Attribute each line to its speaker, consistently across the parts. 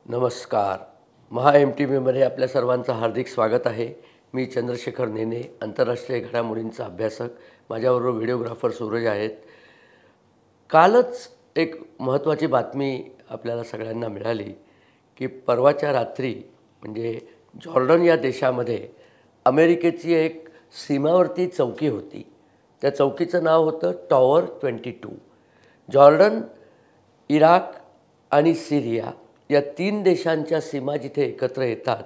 Speaker 1: नमस्कार. महा MTVमध्ये आपल्या सर्वांचं हार्दिक स्वागत आहे. मी चंद्रशेखर नेने, आंतरराष्ट्रीय घडामोडींचा अभ्यासक. माझ्याबरोबर व्हिडिओग्राफर सूरज आहेत. कालच एक महत्त्वाची बातमी आपल्याला सगळ्यांना मिळाली की परवाच्या रात्री म्हणजे जॉर्डन या देशामध्ये अमेरिकेची एक सीमावर्ती चौकी होती. त्या चौकीचं नाव होतं टॉवर 22. जॉर्डन, इराक आणि सिरिया या 3 देशांच्या सीमा जिथे एकत्र येतात,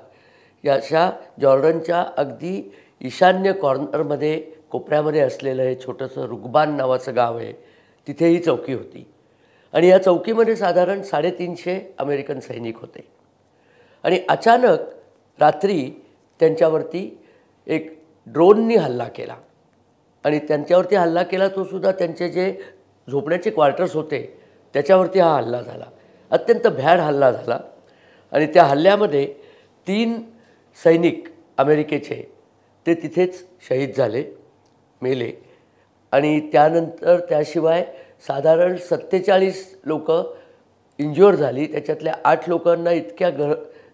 Speaker 1: याच्या जॉर्डनच्या अगदी ईशान्य कॉर्नरमध्ये कोपऱ्यामध्ये असलेलं हे छोटंसं रुग्बान नावाचं गाव आहे. तिथे ही चौकी होती आणि या चौकीमध्ये साधारण 350 अमेरिकन सैनिक होते. आणि अचानक रात्री त्यांच्यावरती एक ड्रोननी हल्ला केला आणि त्यांच्यावरती हल्ला केला तो सुद्धा त्यांचे जे झोपण्याचे क्वार्टर्स होते त्याच्यावरती हा हल्ला झाला. अत्यंत भ्याड हल्ला झाला आणि त्या हल्ल्यामध्ये 3 सैनिक अमेरिकेचे ते तिथेच शहीद झाले, मेले. आणि त्यानंतर त्याशिवाय साधारण 47 लोक इंज्युअर झाली. त्याच्यातल्या 8 लोकांना इतक्या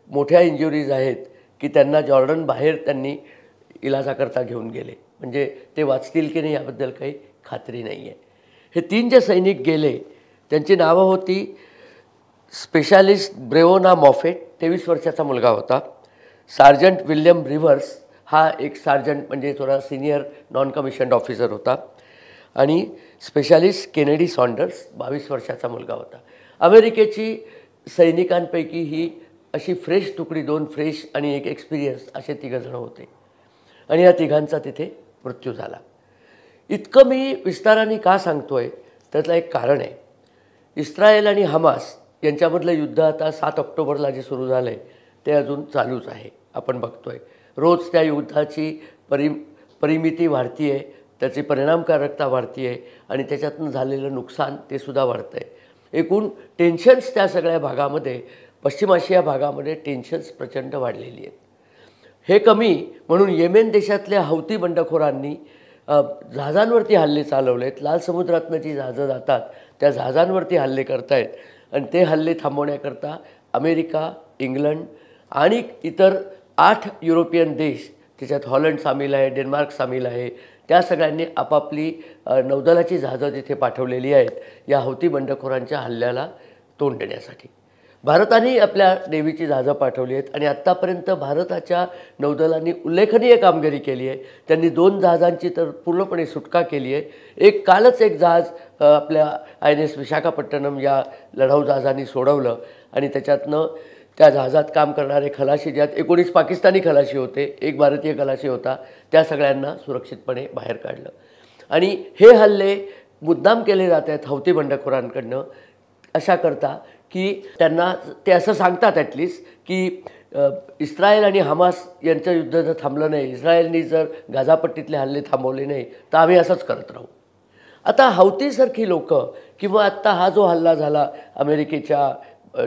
Speaker 1: मोठ्या इंज्युरीज आहेत की त्यांना जॉर्डन बाहेर त्यांनी इलाजाकरता घेऊन गेले. म्हणजे ते वाचतील की नाही याबद्दल काही खात्री नाही आहे. हे 3 जे सैनिक गेले त्यांची नावं होती स्पेशालिस्ट ब्रेओना मॉफेट, 23 वर्षाचा मुलगा होता. सार्जंट विल्यम रिव्हर्स हा एक सार्जंट म्हणजे थोडा सिनियर नॉन कमिशन्ड ऑफिसर होता. आणि स्पेशालिस्ट केनेडी सॉन्डर्स 22 वर्षाचा मुलगा होता. अमेरिकेची सैनिकांपैकी ही अशी फ्रेश तुकडी, 2 फ्रेश आणि 1 एक्सपिरियन्स असे 3 जण होते. आणि या 3घांचा तिथे मृत्यू झाला. इतकं मी विस्ताराने का सांगतोय त्याचं एक कारण आहे. इस्रायल आणि हमास यांच्यामधलं युद्ध आता 7 ऑक्टोबरला जे सुरू झालं आहे ते अजून चालूच आहे. आपण बघतोय रोज त्या युद्धाची परिमिती वाढती आहे, त्याची परिणामकारकता वाढती आहे आणि त्याच्यातून झालेलं नुकसान ते सुद्धा वाढतं आहे. एकूण टेन्शन्स त्या सगळ्या भागामध्ये, पश्चिम आशिया भागामध्ये टेन्शन्स प्रचंड वाढलेली आहेत. हे कमी म्हणून येमेन देशातल्या हौती बंडखोरांनी जहाजांवरती हल्ले चालवलेत. लाल समुद्रातनं जी जहाजं जातात त्या जहाजांवरती हल्ले करतायत आणि ते हल्ले थांबवण्याकरता अमेरिका, इंग्लंड आणि इतर 8 युरोपियन देश, त्याच्यात हॉलंड सामील आहे, डेन्मार्क सामील आहे, त्या सगळ्यांनी आपापली नौदलाची जहाजं तिथे पाठवलेली आहेत या हौती बंडखोरांच्या हल्ल्याला तोंड देण्यासाठी. भारताने आपल्या नेव्हीची जहाजं पाठवली आहेत आणि आत्तापर्यंत भारताच्या नौदलांनी उल्लेखनीय कामगिरी केली आहे. त्यांनी 2 जहाजांची तर पूर्णपणे सुटका केली आहे. कालच एक जहाज आपल्या INS विशाखापट्टणम या लढाऊ जहाजांनी सोडवलं आणि त्याच्यातनं त्या जहाजात काम करणारे खलाशी, ज्यात 19 पाकिस्तानी खलाशी होते, 1 भारतीय खलाशी होता, त्या सगळ्यांना सुरक्षितपणे बाहेर काढलं. आणि हे हल्ले मुद्दाम केले जात आहेत हौती बंडखोरांकडनं अशा करता की त्यांना ते असं सांगतात ॲटलिस्ट की इस्रायल आणि हमास यांचं युद्ध जर थांबलं नाही, इस्रायलनी जर गाझापट्टीतले हल्ले थांबवले नाही तर आम्ही असंच करत राहू. आता हौतीसारखी लोकं किंवा आत्ता हा जो हल्ला झाला अमेरिकेच्या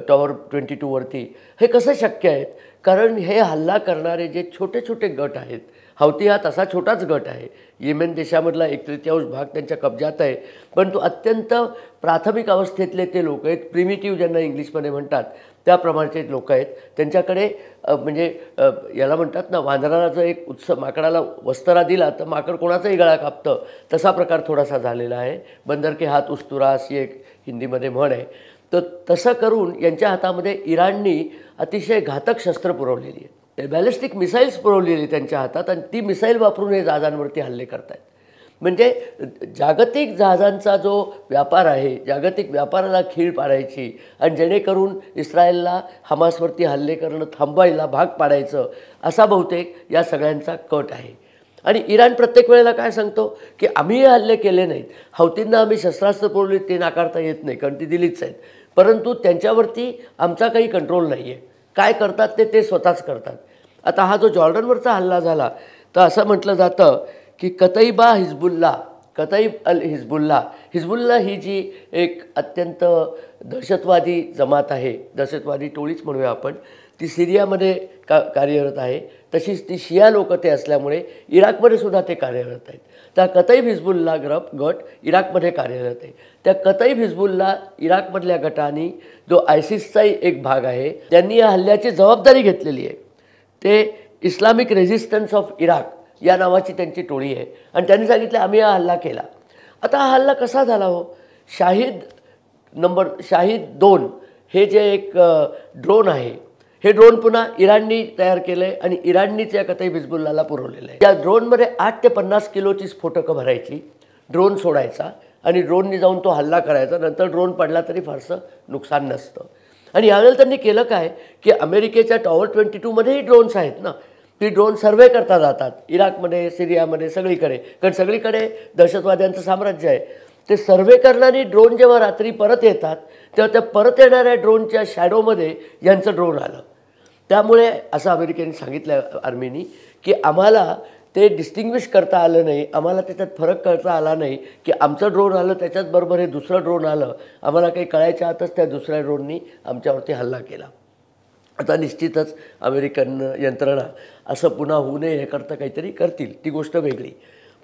Speaker 1: टॉवर 22वरती, हे कसं शक्य आहे? कारण हे हल्ला करणारे जे छोटे छोटे गट आहेत, हौती हा तसा छोटाच गट आहे. येमेन देशामधला 1/3 भाग त्यांच्या कब्जात आहे, पण तो अत्यंत प्राथमिक अवस्थेतले ते लोक आहेत. प्रिमिटिव्ह ज्यांना इंग्लिशमध्ये म्हणतात त्याप्रमाणेचे लोक आहेत. त्यांच्याकडे म्हणजे याला म्हणतात ना, वानराला जर एक माकडाला वस्त्रा दिला तर माकड कोणाचाही गळा कापतं, तसा प्रकार थोडासा झालेला आहे. बंदर के हात उस्तुरा अशी एक हिंदीमध्ये म्हण आहे. तर तसं करून यांच्या हातामध्ये इराणनी अतिशय घातक शस्त्र पुरवलेली आहे. बॅलिस्टिक मिसाईल्स पुरवलेली त्यांच्या हातात आणि ती मिसाईल वापरून हे जहाजांवरती हल्ले करत आहेत. म्हणजे जागतिक जहाजांचा जो व्यापार आहे, जागतिक व्यापाराला खीळ पाडायची आणि जेणेकरून इस्रायलला हमासवरती हल्ले करणं थांबवायला भाग पाडायचं, असा बहुतेक या सगळ्यांचा कट आहे. आणि इराण प्रत्येक वेळेला काय सांगतो की आम्ही हे हल्ले केले नाहीत, हौतींना आम्ही शस्त्रास्त्र पुरवली, ते नाकारता येत नाही कारण ती दिलीच आहेत, परंतु त्यांच्यावरती आमचा काही कंट्रोल नाही आहे. काय करतात ते स्वतःच करतात. आता हा जो जॉर्डनवरचा हल्ला झाला तर असं म्हटलं जातं की कतईबा हिजबुल्ला, कतईब अल हिजबुल्ला ही जी एक अत्यंत दहशतवादी जमात आहे, दहशतवादी टोळीच म्हणूया आपण, ती सिरियामध्ये कार्यरत आहे. तशीच ती शिया लोक ते असल्यामुळे इराकमध्ये सुद्धा ते कार्यरत आहेत. त्या कतईब हिजबुल्ला गट इराकमध्ये कार्यरत आहे. त्या कतईब हिजबुल्ला इराकमधल्या गटाने जो ISISचाही एक भाग आहे त्यांनी या हल्ल्याची जबाबदारी घेतलेली आहे. ते इस्लामिक रेझिस्टन्स ऑफ इराक या नावाची त्यांची टोळी आहे आणि त्यांनी सांगितलं आम्ही हा हल्ला केला. आता हा हल्ला कसा झाला हो? शाहीद 2 हे जे एक ड्रोन आहे, हे ड्रोन पुन्हा इराणनी तयार केलं आहे आणि इराणनीच या कतईब हिजबुल्लाला पुरवलेलं आहे. या ड्रोनमध्ये 8 ते 50 किलोची स्फोटकं भरायची, ड्रोन सोडायचा आणि ड्रोननी जाऊन तो हल्ला करायचा. नंतर ड्रोन पडला तरी फारसं नुकसान नसतं. आणि यावेळेला त्यांनी केलं काय की अमेरिकेच्या टॉवर 22मध्येही ड्रोन्स आहेत ना, ती ड्रोन सर्वे करता जातात इराकमध्ये, सिरियामध्ये, सगळीकडे. कारण सगळीकडे दहशतवाद्यांचं साम्राज्य आहे. ते सर्वे करणारी ड्रोन जेव्हा रात्री परत येतात तेव्हा त्या परत येणाऱ्या ड्रोनच्या शॅडोमध्ये यांचं ड्रोन आलं. त्यामुळे असं अमेरिकेने सांगितलं आर्मीनी की आम्हाला ते डिस्टिंग्विश करता आलं नाही, आम्हाला त्याच्यात फरक करता आला नाही की आमचं ड्रोन आलं त्याच्याचबरोबर हे दुसरं ड्रोन आलं. आम्हाला काही कळायच्या आतच त्या दुसऱ्या ड्रोननी आमच्यावरती हल्ला केला. आता निश्चितच अमेरिकन यंत्रणा असं पुन्हा होऊ नये याकरता काहीतरी करतील, ती गोष्ट वेगळी.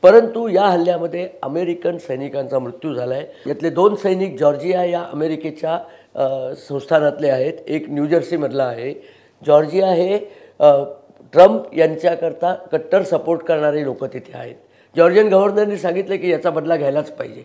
Speaker 1: परंतु या हल्ल्यामध्ये अमेरिकन सैनिकांचा मृत्यू झाला आहे. यातले 2 सैनिक जॉर्जिया या अमेरिकेच्या संस्थानातले आहेत, एक न्यूजर्सीमधला आहे. जॉर्जिया हे ट्रम्प यांच्याकरता कट्टर सपोर्ट करणारे लोक तिथे आहेत. जॉर्जियन गव्हर्नरनी सांगितलं की याचा बदला घ्यायलाच पाहिजे.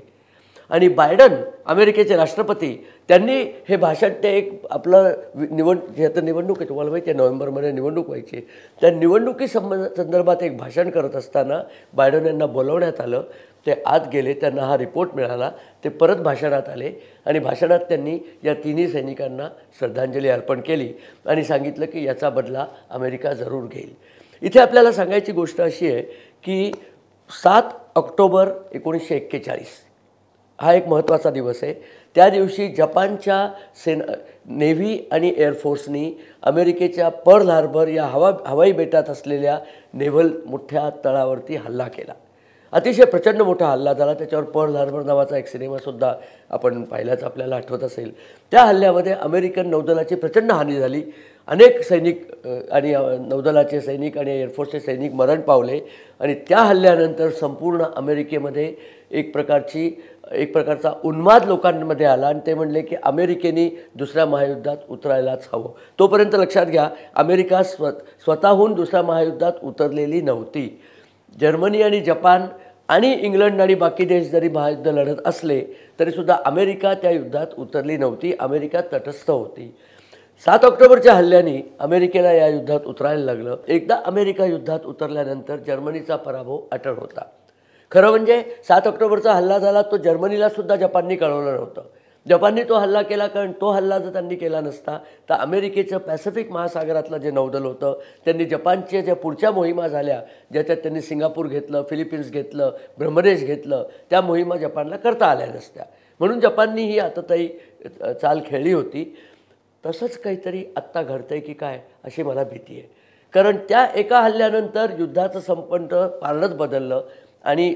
Speaker 1: आणि बायडन अमेरिकेचे राष्ट्रपती त्यांनी हे भाषण ते एक आपलं निवडणूक आहे, तुम्हाला माहिती आहे नोव्हेंबरमध्ये निवडणूक व्हायची. त्या निवडणुकी संदर्भात एक भाषण करत असताना बायडन यांना बोलवण्यात आलं. ते आत गेले, त्यांना हा रिपोर्ट मिळाला, ते परत भाषणात आले आणि भाषणात त्यांनी या तिन्ही सैनिकांना श्रद्धांजली अर्पण केली आणि सांगितलं की याचा बदला अमेरिका जरूर घेईल. इथे आपल्याला सांगायची गोष्ट अशी आहे की 7 ऑक्टोबर 1941 हा एक महत्त्वाचा दिवस आहे. त्या दिवशी जपानच्या नेव्ही आणि एअरफोर्सनी अमेरिकेच्या पर्ल हार्बर या हवाई बेटात असलेल्या नेव्हल मोठ्या तळावरती हल्ला केला. अतिशय प्रचंड मोठा हल्ला झाला. त्याच्यावर पर्ल हार्बर नावाचा एक सिनेमासुद्धा आपण पाहिल्याच, आपल्याला आठवत असेल. त्या हल्ल्यामध्ये अमेरिकन नौदलाची प्रचंड हानी झाली. अनेक सैनिक आणि नौदलाचे सैनिक आणि एअरफोर्सचे सैनिक मरण पावले आणि त्या हल्ल्यानंतर संपूर्ण अमेरिकेमध्ये एक प्रकारचा उन्माद लोकांमध्ये आला आणि ते म्हणले की अमेरिकेने दुसऱ्या महायुद्धात उतरायलाच हवं. तोपर्यंत लक्षात घ्या, अमेरिका स्वतःहून दुसऱ्या महायुद्धात उतरलेली नव्हती. जर्मनी आणि जपान आणि इंग्लंड आणि बाकी देश जरी महायुद्ध लढत असले तरीसुद्धा अमेरिका त्या युद्धात उतरली नव्हती. अमेरिका तटस्थ होती. 7 ऑक्टोबरच्या हल्ल्याने अमेरिकेला या युद्धात उतरायला लागलं. एकदा अमेरिका युद्धात उतरल्यानंतर जर्मनीचा पराभव अटळ होता. खरं म्हणजे 7 ऑक्टोबरचा हल्ला झाला तो जर्मनीलासुद्धा जपाननी कळवलं नव्हतं. जपाननी तो हल्ला केला, कारण तो हल्ला जर त्यांनी केला नसता तर अमेरिकेचं पॅसिफिक महासागरातलं जे नौदल होतं त्यांनी जपानच्या ज्या पुढच्या मोहिमा झाल्या, ज्याच्यात त्यांनी सिंगापूर घेतलं, फिलिपिन्स घेतलं, ब्रह्मदेश घेतलं, त्या मोहिमा जपानला करता आल्या नसत्या. म्हणून जपाननी ही आततायी चाल खेळली होती. तसंच काहीतरी आत्ता घडतंय की काय अशी मला भीती आहे. कारण त्या एका हल्ल्यानंतर युद्धाचं संपन्न पारणंच बदललं आणि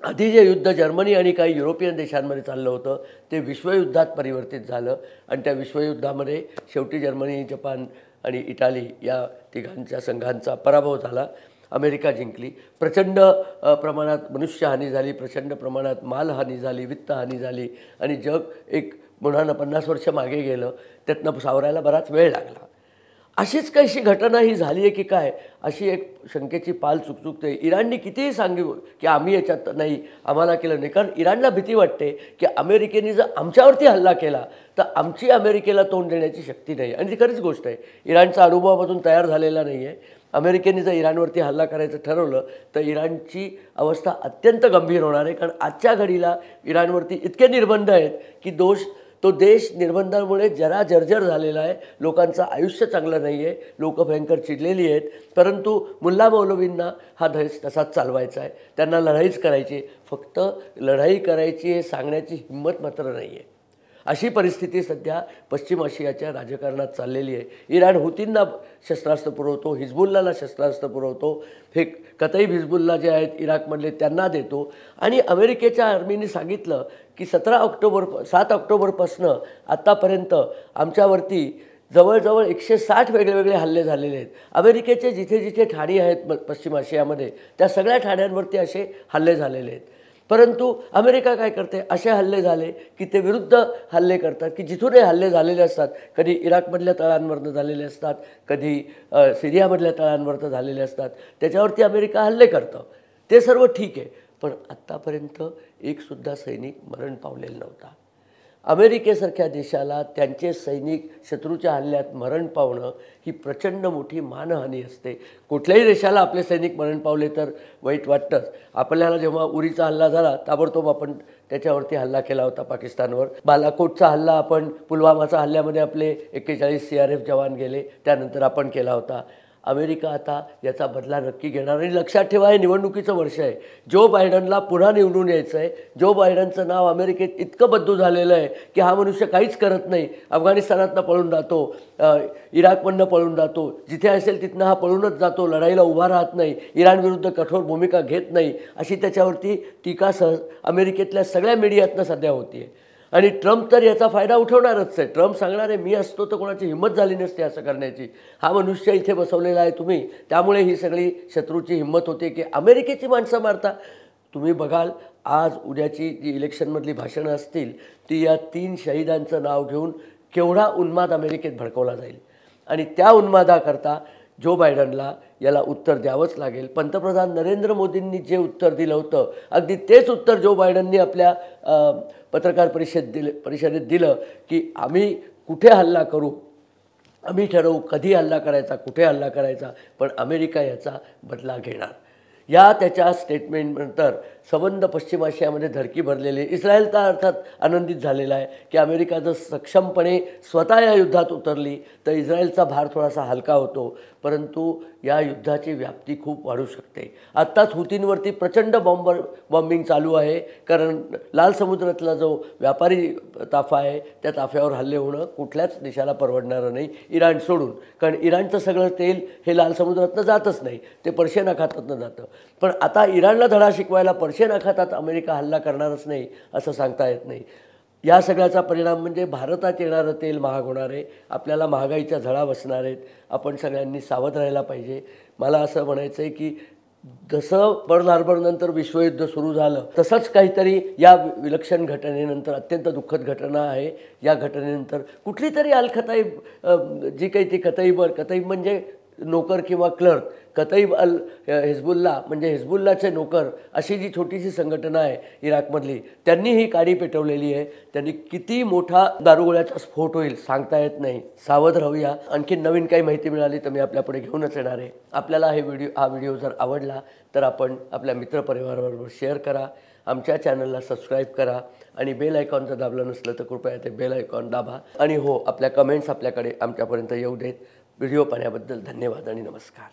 Speaker 1: आधी जे युद्ध जर्मनी आणि काही युरोपियन देशांमध्ये चाललं होतं ते विश्वयुद्धात परिवर्तित झालं आणि त्या विश्वयुद्धामध्ये शेवटी जर्मनी, जपान आणि इटाली या तिघांच्या संघांचा पराभव झाला. अमेरिका जिंकली. प्रचंड प्रमाणात मनुष्यहानी झाली, प्रचंड प्रमाणात मालहानी झाली, वित्तहानी झाली आणि जग एक पुन्हा 50 वर्ष मागे गेलं. त्यातनं सावरायला बराच वेळ लागला. अशीच काहीशी घटना ही झाली आहे की काय अशी एक शंकेची पाल चुकचुकते. इराणनी कितीही सांगू की आम्ही याच्यात नाही, आम्हाला केलं नाही, कारण इराणला भीती वाटते की अमेरिकेने जर आमच्यावरती हल्ला केला तर आमची अमेरिकेला तोंड देण्याची शक्ती नाही. आणि ती खरीच गोष्ट आहे. इराणचा अनुभवामधून तयार झालेला नाही आहे. अमेरिकेने जर इराणवरती हल्ला करायचं ठरवलं तर इराणची अवस्था अत्यंत गंभीर होणार आहे. कारण आजच्या घडीला इराणवरती इतके निर्बंध आहेत की तो देश निर्बंधांमुळे जरा जर्जर झालेला आहे. लोकांचं आयुष्य चांगलं नाही आहे. लोक भयंकर चिडलेली आहेत. परंतु मुल्ला मौलवींना हा देश तसाच चालवायचा आहे. त्यांना लढाईच करायची, फक्त लढाई करायची हे सांगण्याची हिंमत मात्र नाही आहे. अशी परिस्थिती सध्या पश्चिम आशियाच्या राजकारणात चाललेली आहे. इराण हुतींना शस्त्रास्त्र पुरवतो, हिजबुल्लाला शस्त्रास्त्र पुरवतो, हे कतईब हिजबुल्ला जे आहेत इराकमधले त्यांना देतो. आणि अमेरिकेच्या आर्मीने सांगितलं की 7 ऑक्टोबरपासनं आत्तापर्यंत आमच्यावरती जवळजवळ 160 वेगवेगळे हल्ले झालेले आहेत. अमेरिकेचे जिथे जिथे ठाणी आहेत पश्चिम आशियामध्ये त्या सगळ्या ठाण्यांवरती असे हल्ले झालेले आहेत. परंतु अमेरिका काय करते, असे हल्ले झाले की ते विरुद्ध हल्ले करतात की जिथून हे हल्ले झालेले असतात. कधी इराकमधल्या तळांवरनं झालेले असतात, कधी सिरियामधल्या तळांवरनं झालेले असतात. त्याच्यावरती अमेरिका हल्ले करतं. ते सर्व ठीक आहे, पण आत्तापर्यंत एकसुद्धा सैनिक मरण पावलेला नव्हता. अमेरिकेसारख्या देशाला त्यांचे सैनिक शत्रूच्या हल्ल्यात मरण पावणं ही प्रचंड मोठी मानहानी असते. कुठल्याही देशाला आपले सैनिक मरण पावले तर वाईट वाटतंच. आपल्याला जेव्हा उरीचा हल्ला झाला ताबडतोब आपण त्याच्यावरती हल्ला केला होता पाकिस्तानवर. बालाकोटचा हल्ला आपण पुलवामाचा हल्ल्यामध्ये आपले 41 CRF जवान गेले, त्यानंतर आपण केला होता. अमेरिका आता याचा बदला नक्की घेणार. आणि लक्षात ठेवा, हे निवडणुकीचं वर्ष आहे. जो बायडनला पुन्हा निवडून यायचं आहे. जो बायडनचं नाव अमेरिकेत इतकं बद्दू झालेलं आहे की हा मनुष्य काहीच करत नाही. अफगाणिस्तानातनं पळून जातो, इराकमधनं पळून जातो, जिथे असेल तिथनं हा पळूनच जातो, लढाईला उभा राहत नाही, इराणविरुद्ध कठोर भूमिका घेत नाही, अशी त्याच्यावरती टीका अमेरिकेतल्या सगळ्या मीडियातनं सध्या होती आहे. आणि ट्रम्प तर याचा फायदा उठवणारच आहे. ट्रम्प सांगणार आहे, मी असतो तर कोणाची हिंमत झाली नसते असं करण्याची. हा मनुष्य इथे बसवलेला आहे तुम्ही, त्यामुळे ही सगळी शत्रूची हिंमत होते की अमेरिकेची माणसं मारता. तुम्ही बघाल आज उद्याची जी इलेक्शनमधली भाषणं असतील ती या 3 शहीदांचं नाव घेऊन केवढा उन्माद अमेरिकेत भडकवला जाईल. आणि त्या उन्मादाकरता जो बायडनला याला उत्तर द्यावंच लागेल. पंतप्रधान नरेंद्र मोदींनी जे उत्तर दिलं होतं अगदी तेच उत्तर जो बायडननी आपल्या पत्रकार परिषदेत दिलं की आम्ही कुठे हल्ला करू, आम्ही ठरवू कधी हल्ला करायचा, कुठे हल्ला करायचा, पण अमेरिका याचा बदला घेणार. या त्याच्या स्टेटमेंटनंतर संबंध पश्चिम आशियामध्ये धडकी भरलेले. इस्रायल तर अर्थात आनंदित झालेला आहे की अमेरिका जर सक्षमपणे स्वतः या युद्धात उतरली तर इस्रायलचा भार थोडासा हलका होतो. परंतु या युद्धाची व्याप्ती खूप वाढू शकते. आत्ताच हुतींवरती प्रचंड बॉम्बिंग चालू आहे, कारण लाल समुद्रातला जो व्यापारी ताफा आहे त्या ताफ्यावर हल्ले होणं कुठल्याच देशाला परवडणारं नाही, इराण सोडून. कारण इराणचं सगळं तेल हे लाल समुद्रातनं जातच नाही, ते पर्शियन आखातातनं जातं. पण आता इराणला धडा शिकवायला पर्शियन आखातात अमेरिका हल्ला करणारच नाही असं सांगता येत नाही. या सगळ्याचा परिणाम म्हणजे भारतात येणारं तेल महाग होणार आहे, आपल्याला महागाईच्या झळा बसणार आहेत. आपण सगळ्यांनी सावध राहायला पाहिजे. मला असं म्हणायचं आहे की जसं पर्ल हार्बरनंतर विश्वयुद्ध सुरू झालं तसंच काहीतरी या विलक्षण घटनेनंतर, अत्यंत दुःखद घटना आहे, या घटनेनंतर कुठली तरी अल-खताईब जी काही ती कताईब म्हणजे नोकर किंवा क्लर्क, कताईब अल हिजबुल्ला म्हणजे हिजबुल्लाचे नोकर, अशी जी छोटीशी संघटना आहे इराकमधली, त्यांनी ही काडी पेटवलेली आहे. त्यांनी किती मोठा दारुगोळ्याचा स्फोट होईल सांगता येत नाही. सावध राहूया. आणखी नवीन काही माहिती मिळाली तर मी आपल्यापुढे घेऊनच येणार आहे. आपल्याला हा व्हिडिओ जर आवडला तर आपण आपल्या मित्रपरिवाराबरोबर शेअर करा, आमच्या चॅनलला सबस्क्राईब करा आणि बेल आयकॉन जर दाबलं नसलं तर कृपया ते बेल आयकॉन दाबा. आणि हो, आपल्या कमेंट्स आपल्याकडे आमच्यापर्यंत येऊ देत. व्हिडिओ पाहण्याबद्दल धन्यवाद आणि नमस्कार.